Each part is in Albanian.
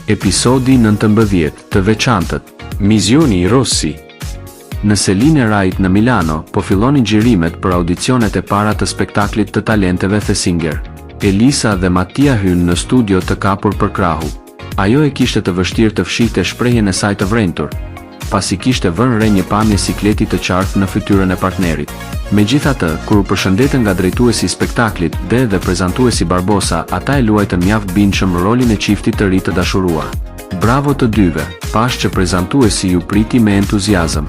Episodi 19, të veçantët. Mizioni i Rossi. Në Celine Wright në Milano, po fillonin xhirimet për audicionet e para të spektaklit të talenteve The Singer. Elisa dhe Mattia hynë në studio të kapur për krahu. Ajo e kishte të vështirë të fshihte shprehjen e saj të vrentur, pasi kishte vënë re një pamje sikleti të qartë në fytyrën e partnerit. Megjithatë, kur u përshëndetën nga drejtuesi i spektaklit dhe prezantuesi Barbosa, ata e luajtën mjaft bindshëm rolin e çiftit të ri të dashuruar. Bravo të dyve, pash që prezantuesi ju priti me entuziazëm.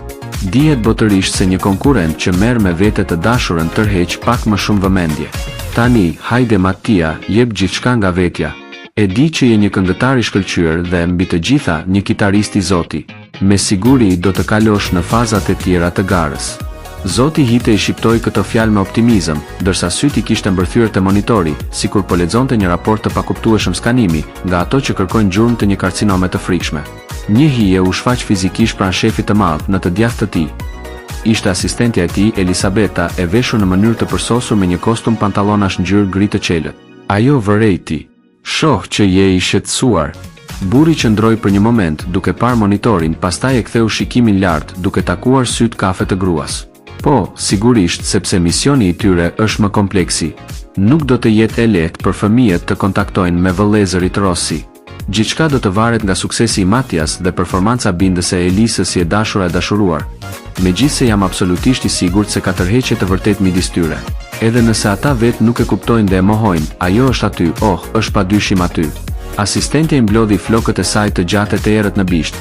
Dihet botërisht se një konkurrent që merr me vete të dashurën tërheq pak më shumë vëmendje. Tani, hajde Mattia, jep gjithçka nga vetja. E di që je një këngëtar i shkëlqyer dhe mbi të gjitha një kitarist i Zoti. Me siguri do të kalosh në fazat e tjera të garës. Zoti Hite i shqiptoi këto fjalë me optimizëm, ndërsa syti kishte mbërthyer te monitori, sikur po lexonte një raport të pakuptueshëm skanimi, nga ato që kërkojnë gjurmë të një karcinome të frikshme. Një hije u shfaq fizikisht pranë shefit të madh në të djathtë të tij. Ishte asistentja e tij, Elisabeta, e veshur në mënyrë të përsosur me një kostum pantallonash ngjyrë gri të qelët. Ajo vërejti. Shoh që je i shqetësuar. Burri qëndroi për një moment duke parë monitorin, pastaj e ktheu shikimin lart duke takuar syt kafe të gruas. Po, sigurisht, sepse misioni i tyre është më kompleksi. Nuk do të jetë e lehtë për fëmijët të kontaktojnë me vëllezërit Rossi. Gjithçka do të varet nga suksesi i Mattias dhe performanca bindëse e Elisës si e dashura e dashuruar. Megjithse jam absolutisht i sigurt se ka tërheqje të vërtet midis tyre. Edhe nëse ata vetë nuk e kuptojnë dhe e mohojnë, ajo është aty, është padyshim aty. Asistentja i mblodhi flokët e saj të gjate të errët në bisht,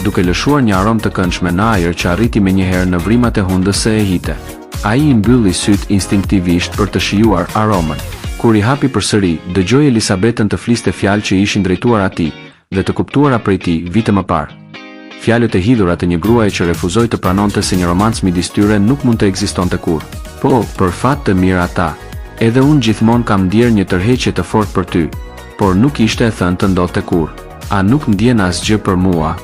duke lëshuar një aromë të këndshme në ajër që arriti menjëherë në vrimat e hundës së e Hite. Ai i mbylli syt instinktivisht për të shijuar aromën. Kur i hapi përsëri, dëgjoi Elisabetën të fliste fjalë që ishin drejtuar atij dhe të kuptuara prej tij vite më parë. Fjalët e hidhura të një gruaje që refuzoi të pranonte se një romancë midis tyre nuk mund të ekzistonte kurrë. Po, për fat të mirë ata. Edhe unë gjithmonë kam ndier një tërheqje të fortë për ty, por nuk ishte e thënë të ndodhte kurrë. A nuk ndjen asgjë për mua?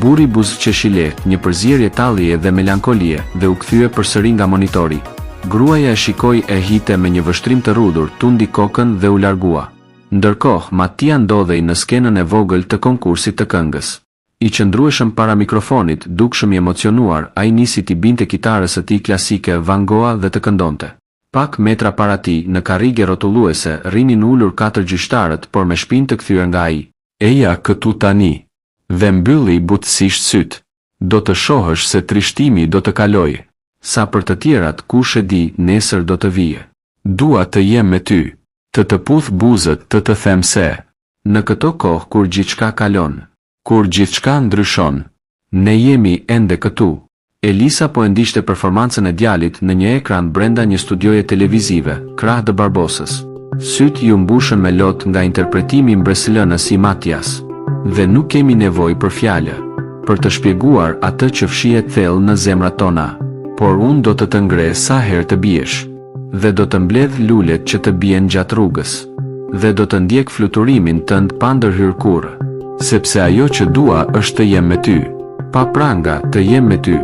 Burri buzëqeshi lehtë, një përzierje tallje dhe melankolie, dhe u kthye përsëri nga monitori. Gruaja e shikoi e Hite me një vështrim të rrudur, tundi kokën dhe u largua. Ndërkohë, Mattia ndodhej në skenën e vogël të konkursit të këngës. I qëndrueshëm para mikrofonit, dukshëm i emocionuar, ai nisi t'i binte kitarës së tij klasike Van Gogh dhe të këndonte. Pak metra para tij, në karrige rrotulluese, rinin ulur 4 gjyqtarët, por me shpinë të kthyer nga ai. Eja këtu tani. Dhe mbylli butësisht syt. Do të shohësh se trishtimi do të kalojë. Sa për të tjerat, kush e di, nesër do të vijë. Dua të jem me ty, të puth buzët, të them se. Në këto kohë kur gjithçka kalon, kur gjithçka ndryshon, ne jemi ende këtu. Elisa po e ndiqte performancën e djalit në një ekran brenda një studioje televizive, krah të Barbosës. Syt ju mbushën me lot nga interpretimi mbreslënës i Mattias. Dhe nuk kemi nevojë për fjalë, për të shpjeguar atë që fshihet thellë në zemrat tona. Por unë do të ngrej sa herë të biesh, dhe do të mbledh lulet që të bien gjatë rrugës, dhe do të ndjek fluturimin tënd pa ndërhyrë kurrë, sepse ajo që dua është të jem me ty, pa pranga të jem me ty.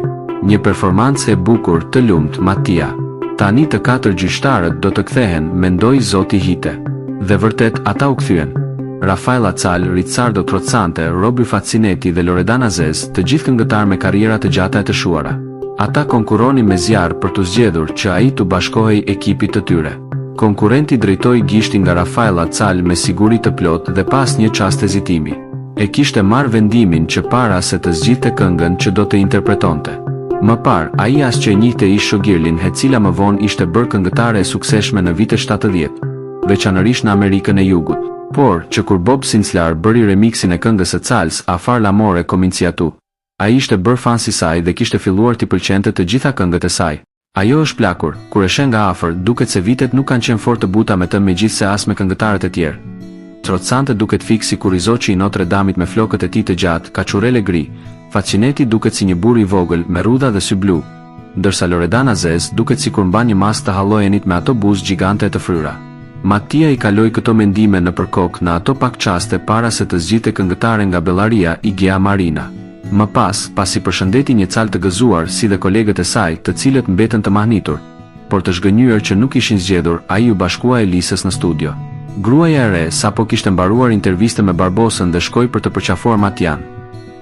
Një performancë e bukur të lumt, Mattia. Tani të 4 gjyqtarët do të kthehen, mendoi Zoti Hite. Dhe vërtet ata u kthyen. Rafaela Cal, Rizzardo Trozzante, Roby Faccinetti dhe Loredana Zez, të gjithë këngëtar me karriera të gjata e të shuara. Ata konkuronin me zjarr për të zgjedhur që ai të bashkohej ekipit të tyre. Konkurrenti drejtoi gishtin nga Rafaela Cal me siguri të plotë dhe pas një çast hezitimi. E kishte marrë vendimin që para se të zgjidhte këngën që do të interpretonte. Më parë, ai as që e njihte ish Shogirlin, e cila më vonë ishte bërë këngëtare e suksesshme në vitet 70, veçanërisht në Amerikën e Jugut. Por, që kur Bob Sinclair bëri remixin e këngës së Cals, A Far l'amore cominciato, ai ishte bërë fan si saj dhe kishte filluar t'i pëlqente të gjitha këngët e saj. Ajo është plakur, kur e sheh nga afër, duket se vitet nuk kanë qenë fort të buta me të, megjithse as me këngëtarët e tjerë. Trozzante duket fiksi kur i zoçi i Notre Damit me flokët e tij të gjatë, kaçurele gri. Faccinetti duket si një burr i vogël me rrudha dhe sy blu, ndërsa Loredana Zez duket sikur mban një mas të hallojenit me ato buzë gjigante të fryra. Mattia i kaloi këto mendime në përkok në ato pak çaste para se të zgjidhte këngëtare nga Bellaria Igea Marina. Më pas, pasi përshëndeti një cal të gëzuar si dhe kolegët e saj, të cilët mbetën të mahnitur, por të zhgënjur që nuk ishin zgjedhur, ai u bashkua Elisës në studio. Gruaja e re sapo kishte mbaruar intervistën me Barbosën dhe shkoi për të përqafuar Matian.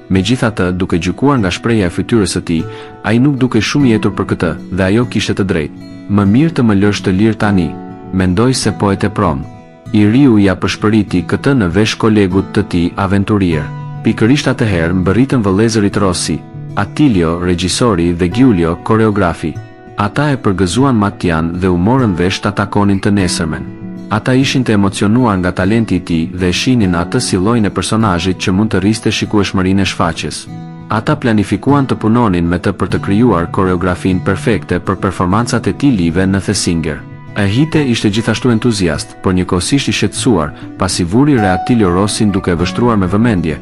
Megjithatë, duke gjykuar nga shprehja e fytyrës së tij, ai nuk dukej shumë i etur për këtë, dhe ajo kishte të drejtë. Më mirë të më lësh të lirë tani, mendoi se poet e prom. I riu ja përshpëriti këtë në vesh kolegut të tij aventurier. Pikërisht atëherë mbërritën vëllezërit Rossi, Attilio, regjisori dhe Giulio, koreografi. Ata e përgëzuan Matian dhe u morën vesh ta takonin të nesërmen. Ata ishin të emocionuar nga talenti i tij dhe shihnin atë si llojin e personazhit që mund të rriste shikueshmërinë e shfaqjes. Ata planifikuan të punonin me të për të krijuar koreografinë perfekte për performancat e tij live në The Singer. Ahite ishte gjithashtu entuziast, por njëkohësisht i shqetësuar, pasi vuri re Attilio Rossin duke vështruar me vëmendje,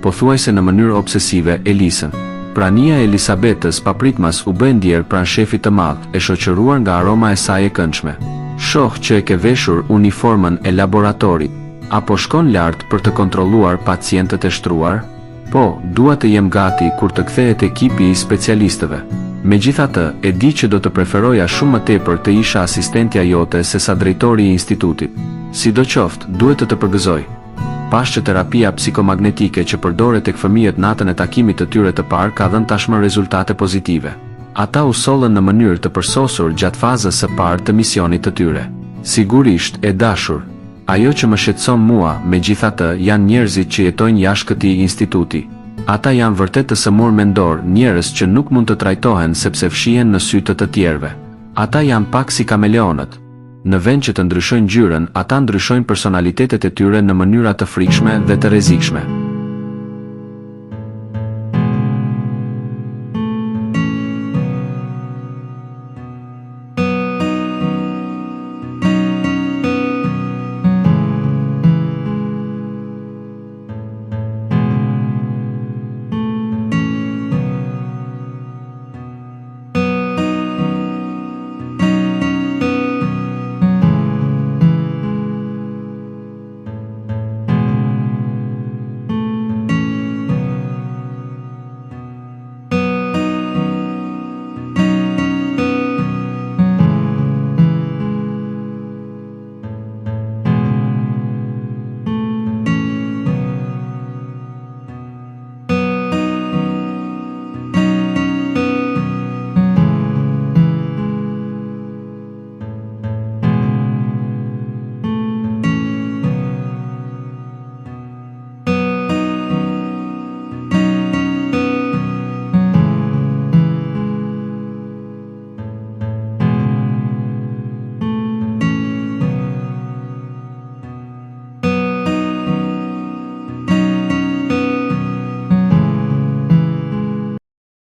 pothuajse në mënyrë obsesive, Elisën. Prania e Elisabetës papritmas u bë ndjer pranë shefit të madh, e shoqëruar nga aroma e saj e këndshme. Shoh që e ke veshur uniformën e laboratorit, apo shkon lart për të kontrolluar pacientët e shtruar? Po, dua të jem gati kur të kthehet ekipi i specialistëve. Megjithatë, e di që do të preferoja shumë më tepër të isha asistentja jote se sa drejtori i institutit. Sidoqoftë, duhet të përgëzoj. Pash që terapia psikomagnetike që përdoret tek fëmijët natën e takimit të tyre të parë ka dhënë tashmë rezultate pozitive. Ata u sollën në mënyrë të përsosur gjatë fazës së parë të misionit të tyre. Sigurisht, e dashur. Ajo që më shqetëson mua, megjithatë, janë njerëzit që jetojnë jashtë këtij instituti. Ata janë vërtet të sëmur mendor, njerëz që nuk mund të trajtohen sepse fshihen në sy të tjerëve. Ata janë pak si kameleonët. Në vend që të ndryshojnë ngjyrën, ata ndryshojnë personalitetet e tyre në mënyra të frikshme dhe të rrezikshme.